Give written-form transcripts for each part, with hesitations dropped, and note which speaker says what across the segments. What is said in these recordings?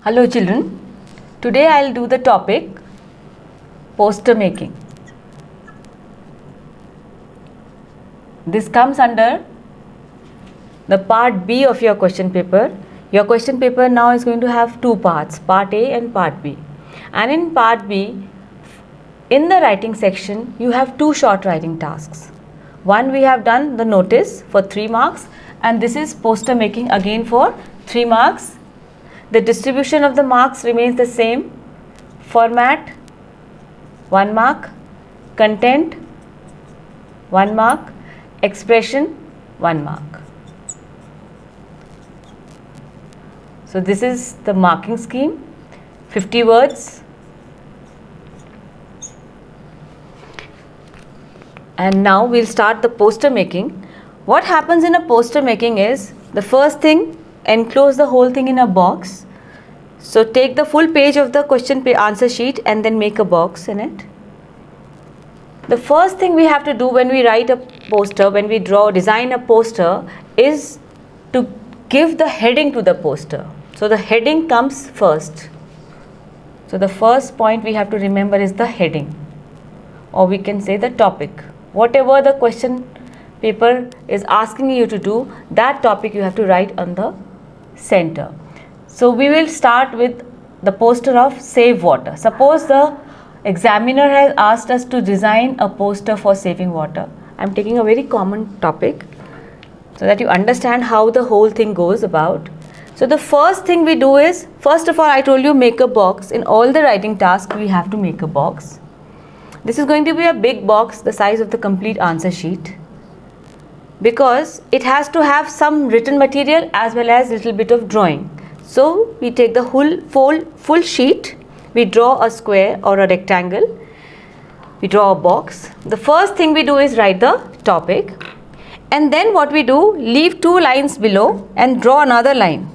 Speaker 1: Hello children, today I will do the topic poster making. This comes under the part B of your question paper. Your question paper now is going to have two parts, part A and part B. And in part B, in the writing section, you have two short writing tasks. One, we have done the notice for 3 marks, and this is poster making again for 3 marks. The distribution of the marks remains the same. Format 1 mark, content 1 mark, expression 1 mark. So this is the marking scheme, 50 words. And now we'll start the poster making. What happens in a poster making is, the first thing, enclose the whole thing in a box. So take the full page of the question answer sheet and then make a box in it. The first thing we have to do when we write a poster, when we design a poster, is to give the heading to the poster. So the heading comes first. So the first point we have to remember is the heading, or we can say the topic. Whatever the question paper is asking you to do, that topic you have to write on the center. So we will start with the poster of save water. Suppose the examiner has asked us to design a poster for saving water. I am taking a very common topic so that you understand how the whole thing goes about. So the first thing we do is, first of all, I told you make a box. In all the writing tasks, we have to make a box. This is going to be a big box, the size of the complete answer sheet, because it has to have some written material as well as little bit of drawing. So we take the full sheet, we draw a square or a rectangle, we draw a box. The first thing we do is write the topic, and then what we do, leave 2 lines below and draw another line.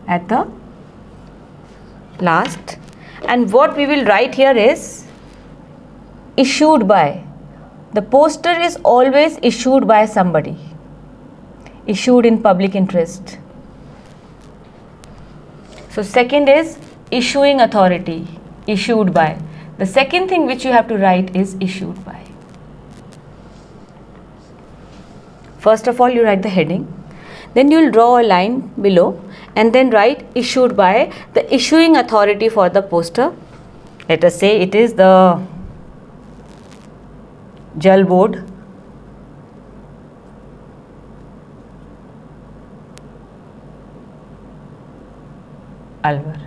Speaker 1: At the last, and what we will write here is issued by. The poster is always issued by somebody, issued in public interest. So second is issuing authority, issued by. The second thing which you have to write is issued by. First of all, you write the heading, then you will draw a line below and then write issued by the issuing authority for the poster. Let us say it is the Jal Board. Alwar.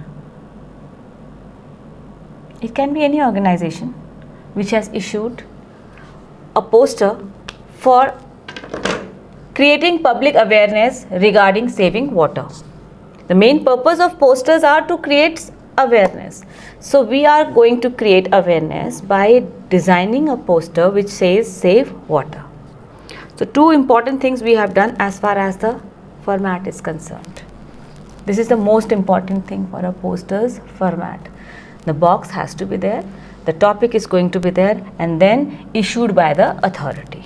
Speaker 1: It can be any organization which has issued a poster for creating public awareness regarding saving water. The main purpose of posters are to create awareness. So we are going to create awareness by designing a poster which says save water. So 2 important things we have done as far as the format is concerned. This is the most important thing for a poster's format. The box has to be there, the topic is going to be there, and then issued by the authority.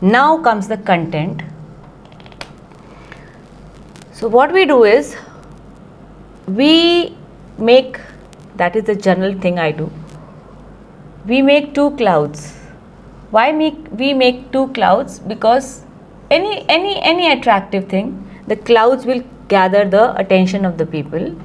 Speaker 1: Now comes the content. So what we do is, we make, that is the general thing I do, we make 2 clouds. Why we make 2 clouds? Because any attractive thing, the clouds will gather the attention of the people.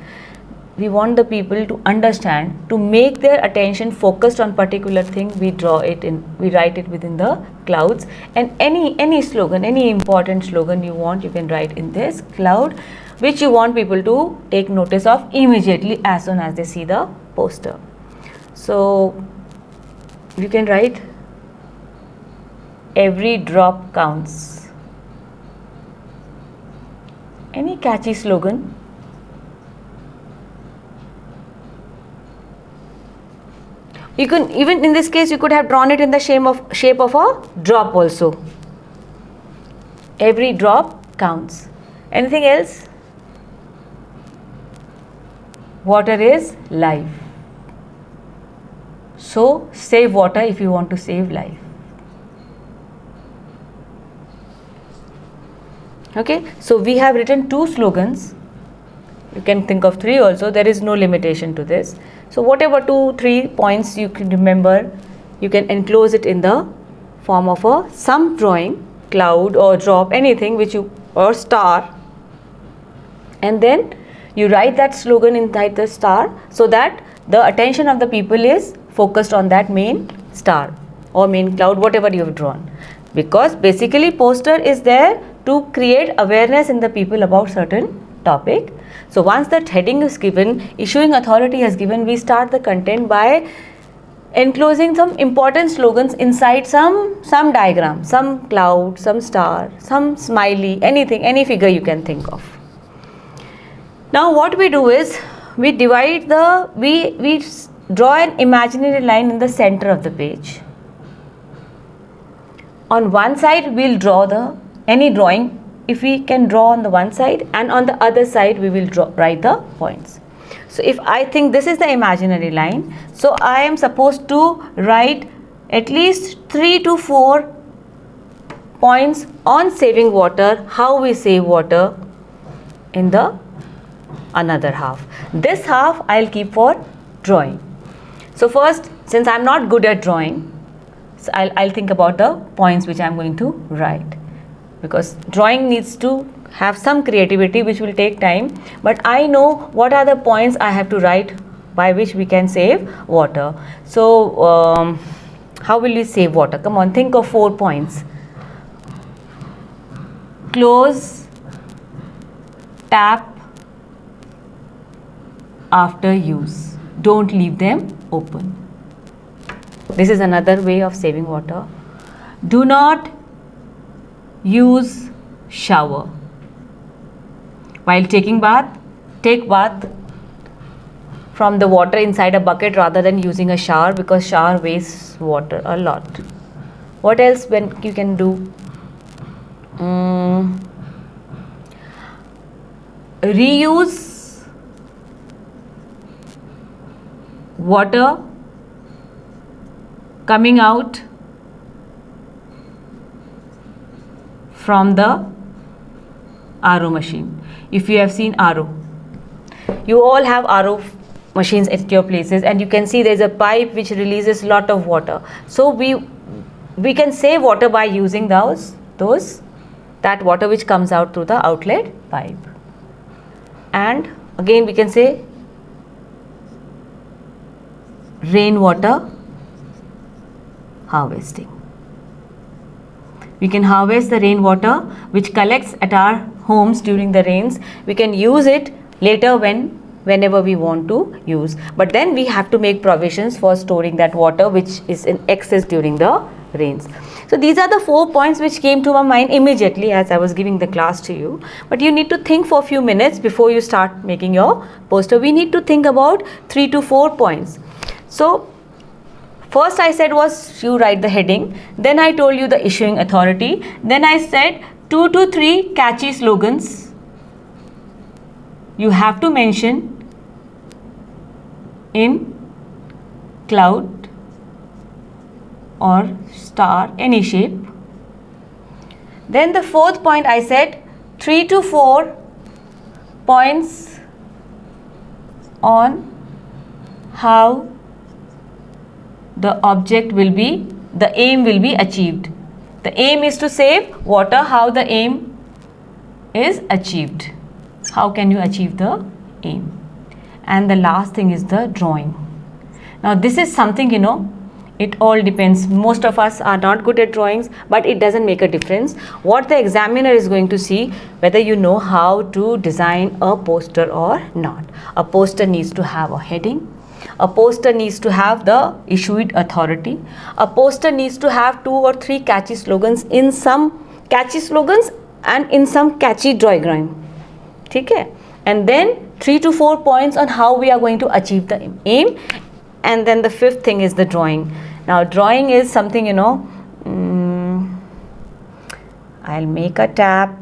Speaker 1: We want the people to understand, to make their attention focused on particular thing. We draw it in, we write it within the clouds, and any slogan, any important slogan you want, you can write in this cloud, which you want people to take notice of immediately as soon as they see the poster. So you can write every drop counts. Any catchy slogan. You can, even in this case, you could have drawn it in the shape of a drop also. Every drop counts. Anything else? Water is life. So save water if you want to save life. Okay, so we have written 2 slogans. You can think of 3 also, there is no limitation to this. So whatever 2-3 points you can remember, you can enclose it in the form of some drawing, cloud or drop, anything which you, or star, and then you write that slogan inside the star so that the attention of the people is focused on that main star or main cloud, whatever you have drawn. Because basically poster is there to create awareness in the people about certain topic. So once that heading is given, issuing authority has given, we start the content by enclosing some important slogans inside some diagram, some cloud, some star, some smiley, anything, any figure you can think of. Now what we do is we divide the, we draw an imaginary line in the center of the page. On one side we'll draw the any drawing, if we can draw on the one side, and on the other side we will write the points. So if I think this is the imaginary line, so I am supposed to write at least 3 to 4 points on saving water, how we save water in the another half. This half I'll keep for drawing. So first, since I'm not good at drawing, so I'll think about the points which I'm going to write, because drawing needs to have some creativity which will take time, but I know what are the points I have to write by which we can save water. So how will you save water? Come on, think of 4 points. Close tap after use. Don't leave them open. This is another way of saving water. Do not use shower. While taking bath, take bath from the water inside a bucket rather than using a shower, because shower wastes water a lot. What else when you can do? Reuse water coming out from the RO machine. If you have seen RO, you all have RO machines at your places, and you can see there is a pipe which releases lot of water. So we can save water by using that water which comes out through the outlet pipe. And again we can say rainwater harvesting. We can harvest the rainwater which collects at our homes during the rains. We can use it later whenever we want to use, but then we have to make provisions for storing that water which is in excess during the rains. So these are the 4 points which came to my mind immediately as I was giving the class to you, but you need to think for a few minutes before you start making your poster. We need to think about 3 to 4 points. So first I said was you write the heading, then I told you the issuing authority, then I said 2 to 3 catchy slogans you have to mention in cloud or star, any shape. Then the 4th point I said 3 to 4 points on how the object will be, the aim will be achieved. The aim is to save water. How the aim is achieved? How can you achieve the aim? And the last thing is the drawing. Now this is something, you know, it all depends. Most of us are not good at drawings, but it doesn't make a difference. What the examiner is going to see, whether you know how to design a poster or not. A poster needs to have a heading. A poster needs to have the issued authority. A poster needs to have 2 or 3 catchy slogans, in some catchy slogans and in some catchy drawing. Okay? And then 3 to 4 points on how we are going to achieve the aim. And then the 5th thing is the drawing. Now drawing is something, you know, I'll make a tap.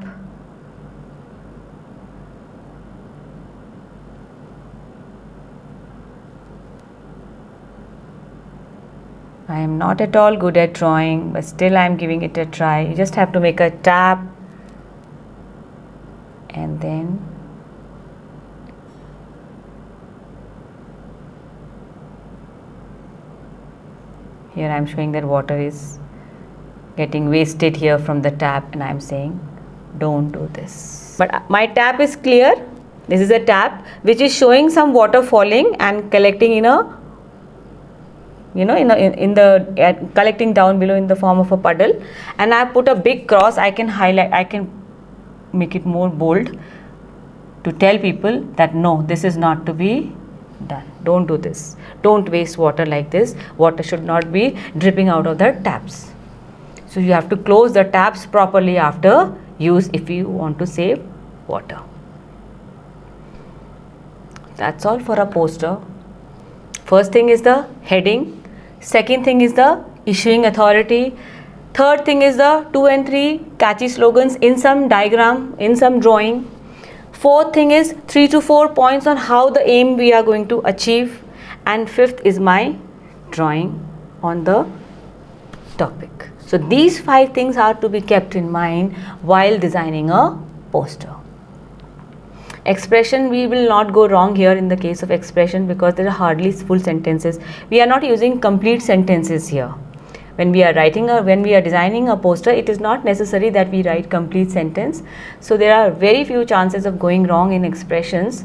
Speaker 1: I am not at all good at drawing, but still I am giving it a try. You just have to make a tap and then here I am showing that water is getting wasted here from the tap, and I am saying don't do this. But my tap is clear. This is a tap which is showing some water falling and collecting in a, collecting down below in the form of a puddle, and I put a big cross. I can highlight, I can make it more bold to tell people that no, this is not to be done. Don't do this. Don't waste water like this. Water should not be dripping out of the taps. So you have to close the taps properly after use if you want to save water. That's all for a poster. First thing is the heading. Second thing is the issuing authority. Third thing is the 2 and 3 catchy slogans in some diagram, in some drawing. Fourth thing is 3 to 4 points on how the aim we are going to achieve. And fifth is my drawing on the topic. So these 5 things are to be kept in mind while designing a poster. Expression, we will not go wrong here in the case of expression because there are hardly full sentences. We are not using complete sentences here. When we are designing a poster, it is not necessary that we write complete sentence. So there are very few chances of going wrong in expressions.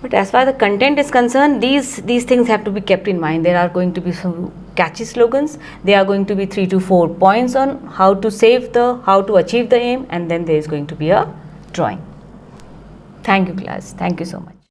Speaker 1: But as far as the content is concerned, these things have to be kept in mind. There are going to be some catchy slogans. There are going to be 3 to 4 points on how to achieve the aim, and then there is going to be a drawing. Thank you, class. Thank you so much.